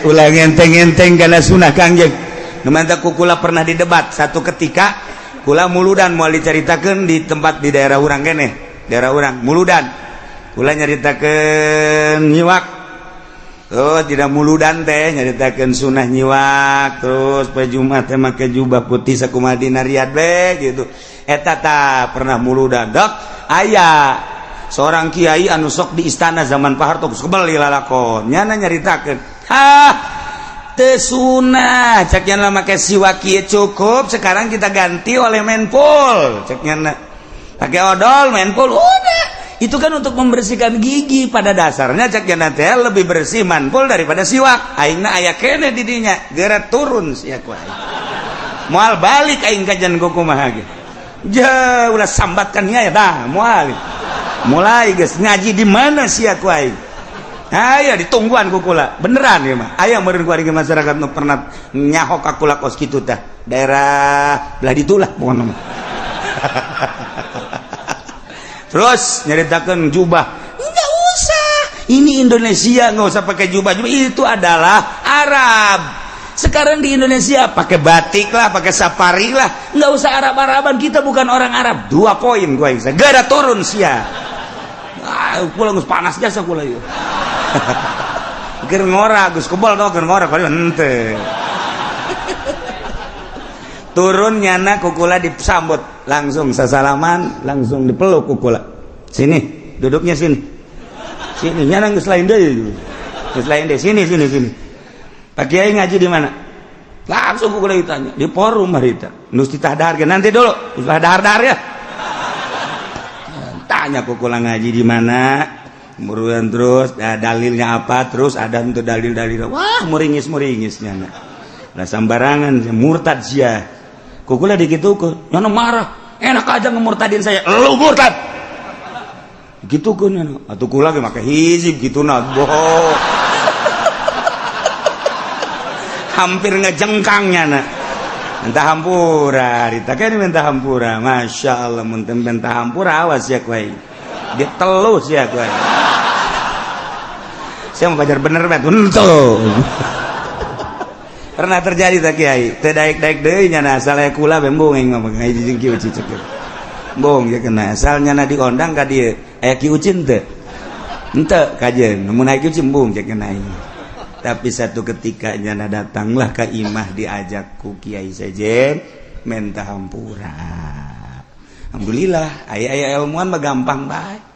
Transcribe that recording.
ulang enteng-enteng karena sunah kangjeng numanta kukula pernah didebat satu ketika kula muludan mau diceritakan di tempat di daerah urang kene daerah urang muludan kula nyaritakeun nyiwak terus tidak muludan teh nyaritakeun sunah nyiwak terus poe Jumat teh make jubah putih sakumaha dina riad we gitu eta tah pernah muludan dok aya seorang kiai anu sok di istana zaman Pak Harto kebeli lalakon nyana nyaritakeun teu sunah cek nyana make siwak kieu cukup sekarang kita ganti oleh menpol cek nyana pakai odol menpol udah itu kan untuk membersihkan gigi pada dasarnya cek nyana teh lebih bersih menpol daripada siwak aingna aya kene di dinya geura turun sia ku aing moal balik aing kajian kumaha ge ja ulah sambatkan nya tah moal mulai guys ngaji di mana sih aku aing aya ditungguan kukula beneran ya mah aya meureun ku ari masyarakat nu pernah nyahok akula kos kitu tah daerah belah ditulah pokona mah terus nyaritakeun jubah enggak usah ini Indonesia enggak usah pakai jubah itu adalah Arab sekarang di Indonesia pakai batik lah pakai safari lah enggak usah Arab-Araban kita bukan orang Arab 2 poin gua aing segera turun sia kula geus panas jasa kula ieu. Keur ngora geus kebal tau keur ngora kali henteu. Turun nyana ku kula disambut langsung sasalaman langsung dipeluk ku kula. Sini, duduknya sini. Sini nyana geus lain deui. Geus lain deui sini. Pak Kiai ngaji di mana? Langsung ku kula ditanya, di forum harita. Nu ditahdarkeun nanti dulu, usah dahar ya. Tanya kukula ngaji di mana kemudian terus dalilnya apa terus ada untuk dalil-dalil wah muringis-muringisnya lah sambarangan murtad sia kukula dikitukeun nyana marah enak aja ngemurtadin saya lu murtad gitukeun nyana atuh kula ge make hizib kituna boh hampir ngejengkang nyana entah hampura rita kan minta hampura masya Allah muntah minta hampura awas ya kuai dia telus ya kuai saya mau belajar bener bet untuk pernah terjadi tak kiai terdaik-daik deh nyana asalnya kula bembung yang ngomong ngaji jeung kieu cicek bong ya kena asalnya na diondang ka dieu aya ki ucin teu henteu kajeun mun aya ki ucin bong cek kena tapi satu ketika nyana datanglah ke imah diajak ku Kiai Sejen minta hampura alhamdulillah aya ilmuan mah gampang bae